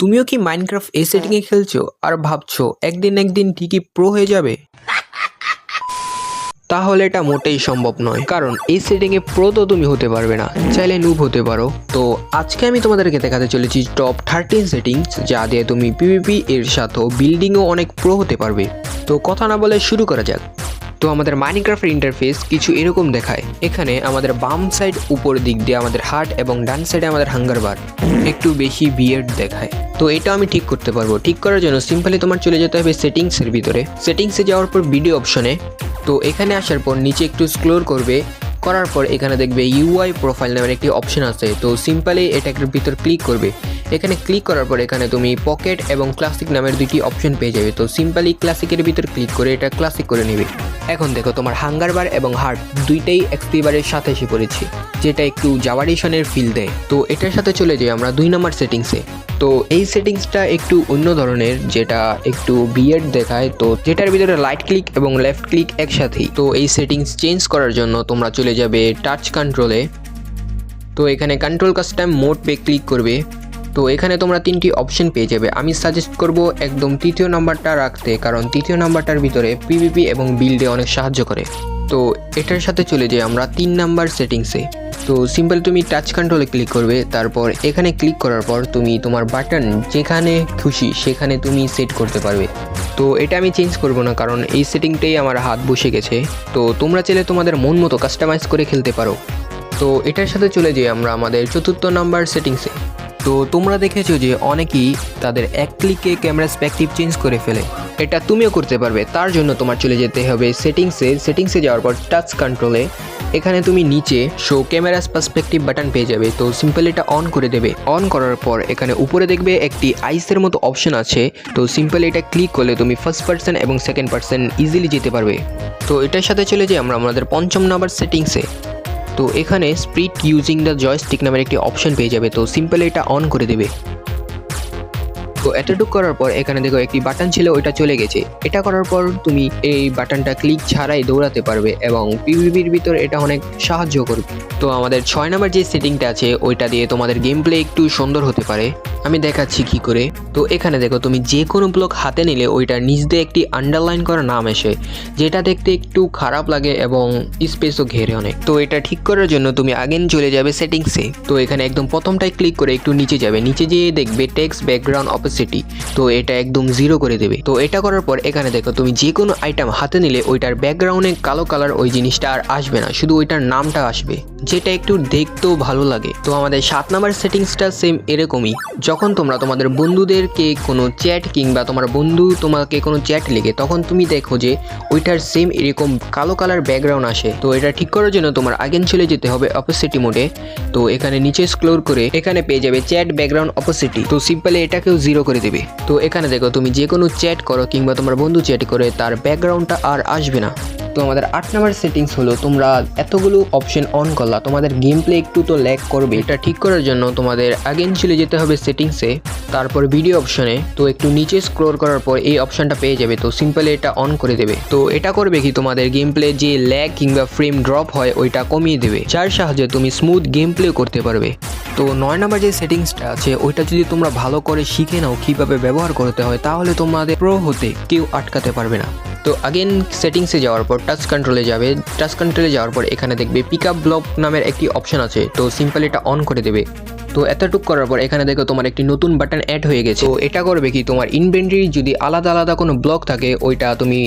তুমিও কি মাইনক্রাফট এই সেটিংয়ে খেলছো আর ভাবছো একদিন ঠিকই প্রো হয়ে যাবে? তাহলে এটা মোটেই সম্ভব নয়, কারণ এই সেটিংয়ে প্রো তো তুমি হতে পারবে না, চাইলে নুব হতে পারো। তো আজকে আমি তোমাদেরকে দেখাতে চলেছি টপ 13 সেটিংস যা দিয়ে তুমি পিভিপি এর সাথেও বিল্ডিংও অনেক প্রো হতে পারবে। তো কথা না বলে শুরু করা যাক। তো আমাদের মাইনক্রাফটের ইন্টারফেস কিছু এরকম দেখায়। এখানে আমাদের বাম সাইড উপর দিক দিয়ে আমাদের হার্ট এবং ডান সাইডে আমাদের হাঙ্গার বার একটু বেশি বিয়ার্ড দেখায়। তো এটা আমি ঠিক করতে পারবো। ঠিক করার জন্য সিম্পলি তোমার চলে যেতে হবে সেটিংসের ভিতরে। সেটিংসে যাওয়ার পর ভিডিও অপশনে, তো এখানে আসার পর নিচে একটু স্ক্রল করবে, করার পর এখানে দেখবে ইউআই প্রোফাইল নামের একটি অপশন আছে। তো সিম্পলি এটার ভিতর ক্লিক করবে। এখানে ক্লিক করার পর এখানে তুমি পকেট এবং ক্লাসিক নামের দুটি অপশন পেয়ে যাবে। তো সিম্পলি ক্লাসিকের ভিতর ক্লিক করে এটা ক্লাসিক করে নেবে। এখন দেখো তোমার হাঙ্গার বার এবং হার্ট দুইটাই এক্সপিবারের সাথে এসে পড়েছে, যেটা একটু জাভারিশনের ফিল দেয়। তো এটার সাথে চলে যাই আমরা 2 নম্বর সেটিংসে। তো এই সেটিংসটা একটু অন্য ধরনের, যেটা একটু বিয়ার্ড দেখায়। তো যেটার ভিতরে রাইট ক্লিক এবং লেফট ক্লিক একসাথেই। তো এই সেটিংস চেঞ্জ করার জন্য তোমরা চলে যাবে টাচ কন্ট্রোলে। তো এখানে control custom mode pay click করবে। তো এখানে তোমরা 3টি অপশন পেয়ে যাবে। আমি সাজেস্ট করব একদম 3য় নাম্বারটা রাখতে, কারণ 3য় নাম্বারটার ভিতরে পিভিপি এবং বিল্ডে অনেক সাহায্য করে। তো এটার সাথে চলে যাই আমরা 3 নাম্বার সেটিংসে। তো সিম্পল তুমি টাচ কন্ট্রোলে ক্লিক করবে, তারপর এখানে ক্লিক করার পর তুমি তোমার বাটন যেখানে খুশি সেখানে তুমি সেট করতে পারবে। তো এটা আমি চেঞ্জ করব না, কারণ এই সেটিংটাই আমার হাত বসে গেছে। তো তোমরা চাইলে তোমাদের মন মতো কাস্টমাইজ করে খেলতে পারো। তো এটার সাথে চলে যাই আমরা আমাদের 4র্থ নাম্বার সেটিংসে। তো তোমরা দেখেছো যে অনেকেই তাদের এক ক্লিকে ক্যামেরা পার্সপেক্টিভ চেঞ্জ করে ফেলে। এটা তুমিও করতে পারবে। তার জন্য তোমার চলে যেতে হবে সেটিংসে যাওয়ার পর টাচ কন্ট্রোলে এখানে তুমি নিচে শো ক্যামেরা পার্সপেক্টিভ বাটন পেয়ে যাবে। তো সিম্পল এটা অন করে দেবে। অন করার পর এখানে উপরে দেখবে একটি আইসের মতো অপশন আছে। তো সিম্পল এটা ক্লিক করলে তুমি ফার্স্ট পার্সন এবং সেকেন্ড পার্সন ইজিলি যেতে পারবে। তো এটার সাথে চলে যাই আমরা আমাদের 5ম নাম্বার সেটিংসে। তো এখানে স্প্রিট ইউজিং দ্য জয়স্টিক নামের একটি অপশন পেয়ে যাবে। তো সিম্পল এটা অন করে দেবে। তো এতটুকু করার পর এখানে দেখো একটি বাটন ছিল, ওইটা চলে গেছে। এটা করার পর তুমি এই বাটনটা ক্লিক ছাড়াই দৌড়াতে পারবে এবং পিভিপির ভিতর এটা অনেক সাহায্য করবে। তো আমাদের 6 নম্বর যে সেটিংটা আছে ওইটা দিয়ে তোমাদের গেম প্লে একটু সুন্দর হতে পারে। আমি দেখাচ্ছি কি করে। তো এখানে দেখো তুমি যে কোনো ব্লক হাতে নিলে ওইটার নিচ দিয়ে একটি আন্ডারলাইন করা নাম আসে, যেটা দেখতে একটু খারাপ লাগে এবং স্পেসও ঘেরে অনেক। তো এটা ঠিক করার জন্য তুমি আগেন চলে যাবে সেটিংসে। তো এখানে একদম প্রথমটাই ক্লিক করে একটু নিচে যাবে। নিচে যেয়ে দেখবে টেক্সট ব্যাকগ্রাউন্ড অপেসিটি। তো এটা একদম 0 করে দেবে। তো এটা করার পর এখানে দেখো তুমি যে কোনো আইটেম হাতে নিলে ওইটার ব্যাকগ্রাউন্ডে কালো কালার ওই জিনিসটা আর আসবে না, শুধু ওইটার নামটা আসবে, যেটা একটু দেখতেও ভালো লাগে। তো আমাদের 7 নম্বর সেটিংসটা সেম এরকমই। যখন তোমরা তোমাদের বন্ধুদেরকে কোনো চ্যাট কিংবা তোমার বন্ধু তোমাকে কোনো চ্যাট লেগে, তখন তুমি দেখো যে ওইটার সেম এরকম কালো কালার ব্যাকগ্রাউন্ড আসে। তো এটা ঠিক করার জন্য তোমার আগেন চলে যেতে হবে অপোসিটি মোডে। তো এখানে নিচে স্ক্রল করে এখানে পেয়ে যাবে চ্যাট ব্যাকগ্রাউন্ড অপোসিটি। তো সিম্পলি এটাকেও 0 করে দেবে। তো এখানে দেখো তুমি যে কোনো চ্যাট করো কিংবা তোমার বন্ধু চ্যাট করে, তার ব্যাকগ্রাউন্ডটা আর আসবে না। তো আমাদের 8 নম্বর সেটিংস হলো, তোমরা এতগুলো অপশন অন করলা, তোমাদের গেম প্লে একটু তো ল্যাগ করবে। এটা ঠিক করার জন্য তোমাদের আগেন চলে যেতে হবে সেটিংসে, তারপর ভিডিও অপশনে। তো একটু নিচে স্ক্রল করার পর এই অপশনটা পেয়ে যাবে। তো সিম্পলি এটা অন করে দেবে। তো এটা করবে কি, তোমাদের গেম প্লে যে ল্যাগ কিংবা ফ্রেম ড্রপ হয় ওইটা কমিয়ে দেবে, যার সাহায্যে তুমি স্মুথ গেম প্লে করতে পারবে। তো 9 নম্বর যে সেটিংসটা আছে ওইটা যদি তোমরা ভালো করে শিখে নাও কীভাবে ব্যবহার করতে হয়, তাহলে তোমাদের প্রো হতে কেউ আটকাতে পারবে না। তো আগেন সেটিংসে যাওয়ার পর টাচ কন্ট্রোলে যাবে। টাচ কন্ট্রোলে যাওয়ার পর এখানে দেখবে পিক আপ ব্লক নামের একটি অপশন আছে। তো সিম্পল এটা অন করে দেবে। তো এতটুকু করার পর এখানে দেখো তোমার একটি নতুন বাটন অ্যাড হয়ে গেছে। তো এটা করবে কি, তোমার ইনভেন্টরি যদি আলাদা আলাদা কোনো ব্লক থাকে, ওইটা তুমি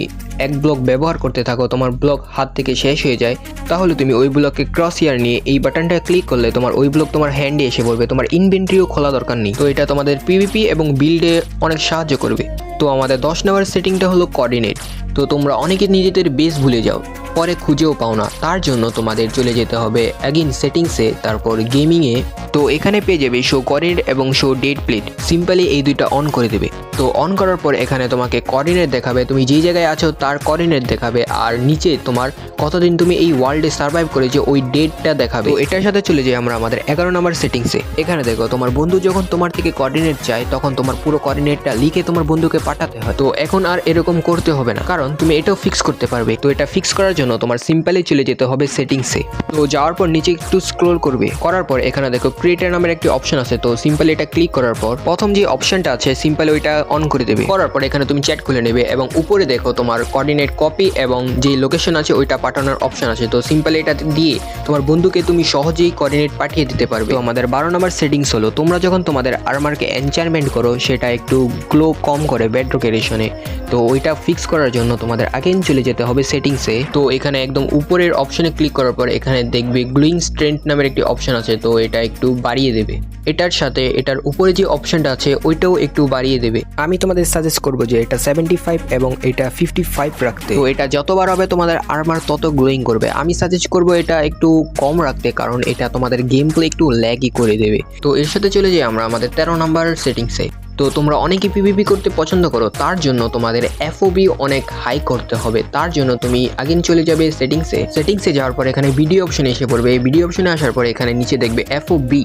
এক ব্লক ব্যবহার করতে থাকো, তোমার ব্লক হাত থেকে শেষ হয়ে যায়, তাহলে তুমি ওই ব্লককে ক্রস ইয়ার নিয়ে এই বাটনটা ক্লিক করলে তোমার ওই ব্লক তোমার হ্যান্ডে এসে পড়বে, তোমার ইনভেন্টরিও খোলা দরকার নেই। তো এটা তোমাদের পিভিপি এবং বিল্ডে অনেক সাহায্য করবে। তো আমাদের 10 নম্বর সেটিংটা হলো কোঅর্ডিনেট। তো তোমরা অনেকে নিজেদের বেস ভুলে যাও, পরে খুঁজেও পাও না, তার জন্য তোমাদের চলে যেতে হবে অ্যাগেন সেটিংসে, তারপর গেমিংয়ে। তো এখানে পেয়ে যাবে শো কোঅর্ডিনেট এবং শো ডেট প্লেট। সিম্পলি এই দুইটা অন করে দেবে। তো অন করার পর এখানে তোমাকে কোঅর্ডিনেট দেখাবে, তুমি যেই জায়গায় আছো তার কোঅর্ডিনেট দেখাবে, আর নিচে তোমার কতদিন তুমি এই ওয়ার্ল্ডে সার্ভাইভ করেছো ওই ডেটটা দেখাবে। তো এটার সাথে চলে যাই আমরা আমাদের 11 নম্বর সেটিংসে। এখানে দেখো তোমার বন্ধু যখন তোমার থেকে কোঅর্ডিনেট চায় তখন তোমার পুরো কোঅর্ডিনেটটা লিখে তোমার বন্ধুকে পাঠাতে হয়। তো এখন আর এরকম করতে হবে না, কারণ তুমি এটাও ফিক্স করতে পারবে। তো এটা ফিক্স করার জন্য তোমার সিম্পলি চলে যেতে হবে সেটিংসে। তো যাওয়ার পর নিচে একটু স্ক্রল করবে, করার পর এখানে দেখো ক্রিয়েটার নামের একটি অপশন আছে। তো সিম্পলি এটা ক্লিক করার পর প্রথম যে অপশনটা আছে সিম্পলি ওইটা অন করে দেবে। করার পর এখানে তুমি চ্যাট খুলে নেবে এবং উপরে দেখো তোমার কোঅর্ডিনেট কপি এবং যে লোকেশন আছে ওইটা পাঠানোর অপশন আছে। তো সিম্পলি এটা দিয়ে তোমার বন্ধুকে তুমি সহজেই কোঅর্ডিনেট পাঠিয়ে দিতে পারবে। তো আমাদের 12 নম্বর সেটিংস হলো তোমরা যখন তোমাদের আর্মারকে এনচারমেন্ট করো সেটা একটু গ্লো কম করে বেডরক এডিশনে। তো ওইটা ফিক্স করার জন্য তোমাদের আগেই চলে যেতে হবে সেটিংসে। তো এখানে একদম উপরের অপশনে ক্লিক করার পর এখানে দেখবে গ্লোয়িং স্ট্রেংথ নামের একটি অপশন আছে। তো এটা একটু বাড়িয়ে দেবে, এটার সাথে এটার উপরে যে অপশনটা আছে ওইটাও একটু বাড়িয়ে দেবে। আমি তোমাদের সাজেস্ট করবো যে এটা 75 এবং এটা 55 রাখতে। তো এটা যতবার হবে তোমাদের আর্মার তত গ্লোয়িং করবে। আমি সাজেস্ট করবো এটা একটু কম রাখতে, কারণ এটা তোমাদের গেম প্লে একটু ল্যাগই করে দেবে। তো এর সাথে চলে যাই আমরা আমাদের 13 নম্বর সেটিংসে। তো তোমরা অনেকে পিভিপি করতে পছন্দ করো, তার জন্য তোমাদের এফওবি অনেক হাই করতে হবে। তার জন্য তুমি আগে চলে যাবে সেটিংসে যাওয়ার পর এখানে ভিডিও অপশনে এসে পড়বে। এই ভিডিও অপশনে আসার পর এখানে নিচে দেখবে এফওবি।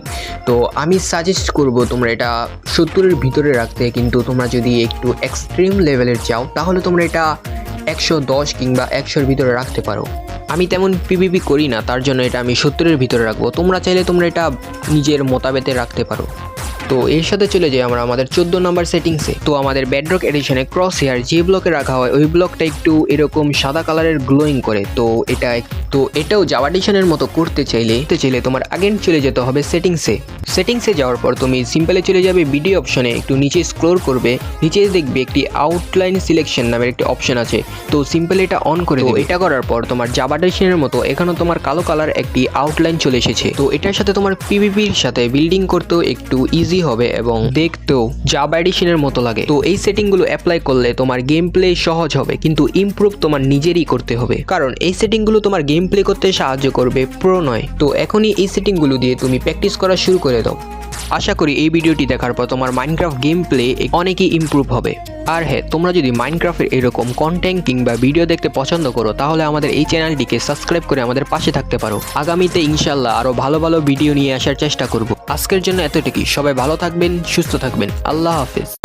তো আমি সাজেস্ট করব তোমরা এটা 70-এর ভিতরে রাখতে, কিন্তু তোমরা যদি একটু এক্সট্রিম লেভেলের চাও তাহলে তোমরা এটা 110 কিংবা 100-এর ভিতরে রাখতে পারো। আমি তেমন পিভিপি করি না, তার জন্য এটা আমি 70-এর ভিতরে রাখবো। তোমরা চাইলে তোমরা এটা নিজের মোতাবেতে রাখতে পারো। তো এর সাথে চলে যাই আমরা আমাদের 14 নম্বর সেটিংসে। তো আমাদের বেডরক এডিশনে ক্রস হেয়ার যে ব্লকে রাখা হয় ওই ব্লকটা একটু এরকম সাদা কালারের গ্লোয়িং করে। তো এটাও জাভা এডিশনের মতো করতে চাইলে তোমার আগে চলে যেতে হবে সেটিংসে যাওয়ার পর তুমি সিম্পলি চলে যাবে ভিডিও অপশনে, একটু নিচে স্ক্রল করবে, নিচে দেখবে একটি আউটলাইন সিলেকশন নামের একটি অপশন আছে। তো সিম্পলি এটা অন করে দেবে। এটা করার পর তোমার জাভা এডিশনের মতো এখানেও তোমার কালো কালার একটি আউটলাইন চলে এসেছে। তো এটার সাথে তোমার পিভিপির সাথে বিল্ডিং করতেও একটু ইজি হবে এবং দেখতেও জাভা এডিশনের মতো লাগে। তো এই সেটিংগুলো অ্যাপ্লাই করলে তোমার গেম প্লে সহজ হবে, কিন্তু ইমপ্রুভ তোমার নিজেরই করতে হবে, কারণ এই সেটিংগুলো তোমার গেম প্লে করতে সাহায্য করবে, প্রো নয়। তো এখনই এই সেটিংগুলো দিয়ে তুমি প্র্যাকটিস করা শুরু করে দাও। আশা করি এই ভিডিওটি দেখার পর তোমার মাইনক্রাফট গেম প্লে অনেকই ইমপ্রুভ হবে। আর হ্যাঁ, তোমরা যদি মাইনক্রাফটের এরকম কন্টেন্ট কিংবা ভিডিও দেখতে পছন্দ করো তাহলে আমাদের এই চ্যানেলটিকে সাবস্ক্রাইব করে আমাদের পাশে থাকতে পারো। আগামীতে ইনশাল্লাহ আরও ভালো ভালো ভিডিও নিয়ে আসার চেষ্টা করব। আজকের জন্য এতটুকুই। সবাই ভালো থাকবেন, সুস্থ থাকবেন। আল্লাহ হাফেজ।